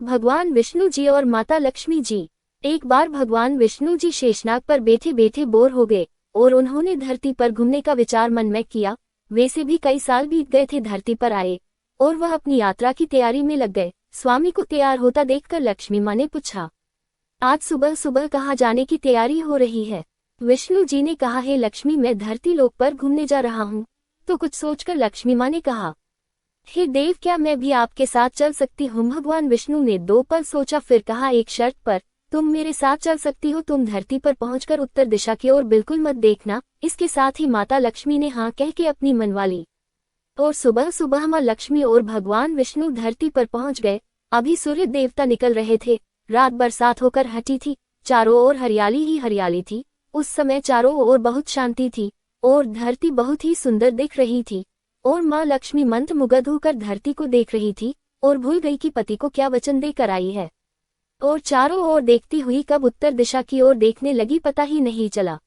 भगवान विष्णु जी और माता लक्ष्मी जी। एक बार भगवान विष्णु जी शेषनाग पर बैठे बैठे बोर हो गए और उन्होंने धरती पर घूमने का विचार मन में किया। वैसे भी कई साल बीत गए थे धरती पर आए और वह अपनी यात्रा की तैयारी में लग गए। स्वामी को तैयार होता देखकर लक्ष्मी माँ ने पूछा, आज सुबह सुबह कहाँ जाने की तैयारी हो रही है? विष्णु जी ने कहा, है लक्ष्मी, मैं धरती लोक पर घूमने जा रहा हूँ। तो कुछ सोचकर लक्ष्मी माँ ने कहा, हे देव, क्या मैं भी आपके साथ चल सकती हूँ? भगवान विष्णु ने 2 पल सोचा, फिर कहा, एक शर्त पर। तुम मेरे साथ चल सकती हो। तुम धरती पर पहुंचकर उत्तर दिशा की ओर बिल्कुल मत देखना। इसके साथ ही माता लक्ष्मी ने हाँ कह के अपनी मनवा ली और सुबह सुबह माँ लक्ष्मी और भगवान विष्णु धरती पर पहुंच गए। अभी सूर्य देवता निकल रहे थे। रात बरसात होकर हटी थी। चारों ओर हरियाली ही हरियाली थी। उस समय चारों ओर बहुत शांति थी और धरती बहुत ही सुंदर दिख रही थी और माँ लक्ष्मी मंत्रमुग्ध होकर धरती को देख रही थी और भूल गई कि पति को क्या वचन देकर आई है और चारों ओर देखती हुई कब उत्तर दिशा की ओर देखने लगी पता ही नहीं चला।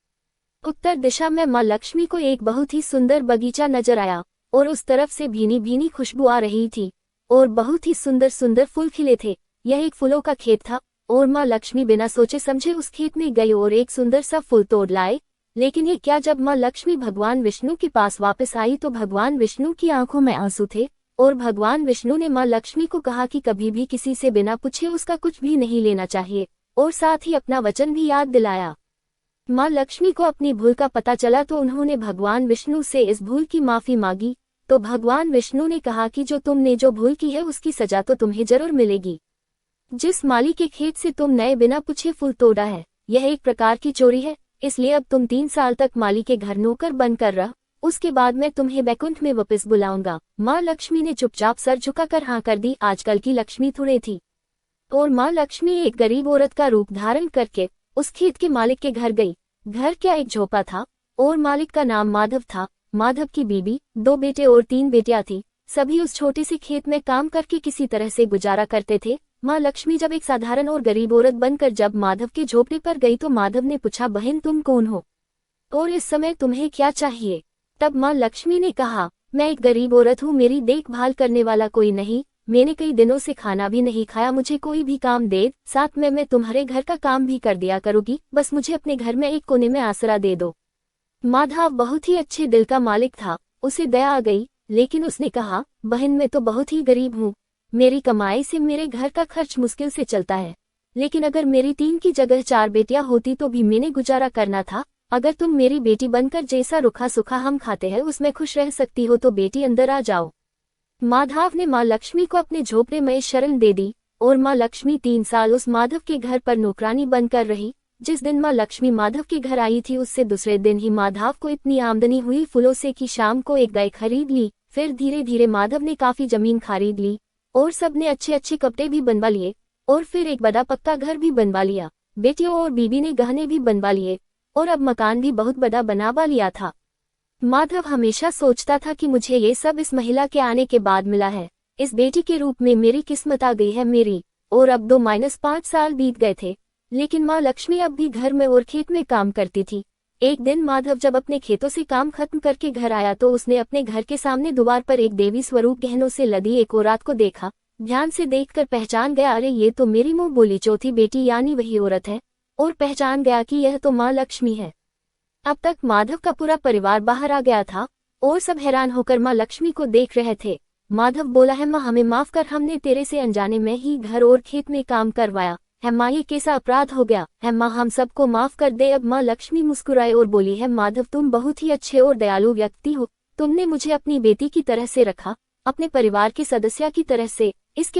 उत्तर दिशा में माँ लक्ष्मी को एक बहुत ही सुंदर बगीचा नजर आया और उस तरफ से भीनी भीनी खुशबू आ रही थी और बहुत ही सुंदर सुंदर फूल खिले थे। यह एक फूलों का खेत था और माँ लक्ष्मी बिना सोचे समझे उस खेत में गई और एक सुंदर सा फूल तोड़ लाए। लेकिन ये क्या, जब माँ लक्ष्मी भगवान विष्णु के पास वापस आई तो भगवान विष्णु की आंखों में आंसू थे और भगवान विष्णु ने माँ लक्ष्मी को कहा कि कभी भी किसी से बिना पूछे उसका कुछ भी नहीं लेना चाहिए और साथ ही अपना वचन भी याद दिलाया। माँ लक्ष्मी को अपनी भूल का पता चला तो उन्होंने भगवान विष्णु से इस भूल की माफी मांगी। तो भगवान विष्णु ने कहा कि जो तुमने जो भूल की है उसकी सजा तो तुम्हें जरूर मिलेगी। जिस माली के खेत से तुम नए बिना पूछे फूल तोड़ा है, यह एक प्रकार की चोरी है। इसलिए अब तुम 3 साल तक माली के घर नौकर बनकर रह। उसके बाद मैं तुम्हें बैकुंठ में वापस बुलाऊंगा। माँ लक्ष्मी ने चुपचाप सर झुकाकर हाँ कर दी। आजकल की लक्ष्मी थोड़े थी और माँ लक्ष्मी एक गरीब औरत का रूप धारण करके उस खेत के मालिक के घर गई। घर क्या एक झोपड़ा था और मालिक का नाम माधव था। माधव की बीबी, 2 बेटे और 3 बेटियां थी। सभी उस छोटे से खेत में काम करके किसी तरह से गुजारा करते थे। माँ लक्ष्मी जब एक साधारण और गरीब औरत बनकर जब माधव के झोपड़े पर गई तो माधव ने पूछा, बहन तुम कौन हो और इस समय तुम्हें क्या चाहिए? तब माँ लक्ष्मी ने कहा, मैं एक गरीब औरत हूँ, मेरी देखभाल करने वाला कोई नहीं। मैंने कई दिनों से खाना भी नहीं खाया। मुझे कोई भी काम दे, साथ में मैं तुम्हारे घर का काम भी कर दिया करूँगी। बस मुझे अपने घर में एक कोने में आसरा दे दो। माधव बहुत ही अच्छे दिल का मालिक था। उसे दया आ गई, लेकिन उसने कहा, बहन मैं तो बहुत ही गरीब हूँ। मेरी कमाई से मेरे घर का खर्च मुश्किल से चलता है। लेकिन अगर मेरी 3 की जगह 4 बेटियां होती तो भी मैंने गुजारा करना था। अगर तुम मेरी बेटी बनकर जैसा रूखा सूखा हम खाते हैं उसमें खुश रह सकती हो तो बेटी अंदर आ जाओ। माधव ने माँ लक्ष्मी को अपने झोपड़े में शरण दे दी और माँ लक्ष्मी 3 साल उस माधव के घर पर नौकरानी बनकर रही। जिस दिन माँ लक्ष्मी माधव के घर आई थी उससे दूसरे दिन ही माधव को इतनी आमदनी हुई फूलों से कि शाम को एक गाय खरीद ली। फिर धीरे धीरे माधव ने काफी जमीन खरीद ली और सबने अच्छे अच्छे कपड़े भी बनवा लिए और फिर एक बड़ा पक्का घर भी बनवा लिया। बेटियों और बीबी ने गहने भी बनवा लिए और अब मकान भी बहुत बड़ा बनवा लिया था। माधव हमेशा सोचता था कि मुझे ये सब इस महिला के आने के बाद मिला है। इस बेटी के रूप में मेरी किस्मत आ गई है मेरी। और अब 2-5 साल बीत गए थे, लेकिन माँ लक्ष्मी अब भी घर में और खेत में काम करती थी। एक दिन माधव जब अपने खेतों से काम खत्म करके घर आया तो उसने अपने घर के सामने द्वार पर एक देवी स्वरूप गहनों से लदी एक औरत को देखा। ध्यान से देखकर पहचान गया, अरे ये तो मेरी मुंह बोली चौथी बेटी यानी वही औरत है, और पहचान गया कि यह तो माँ लक्ष्मी है। अब तक माधव का पूरा परिवार बाहर आ गया था और सब हैरान होकर माँ लक्ष्मी को देख रहे थे। माधव बोला, है माँ हमें माफ कर, हमने तेरे से अनजाने में ही घर और खेत में काम करवाया है माँ, ये कैसा अपराध हो गया है माँ, हम सबको माफ कर दे। अब माँ लक्ष्मी मुस्कुराई और बोली, है माधव तुम बहुत ही अच्छे और दयालु व्यक्ति हो। तुमने मुझे अपनी बेटी की तरह से रखा, अपने परिवार के सदस्य की तरह से। इसके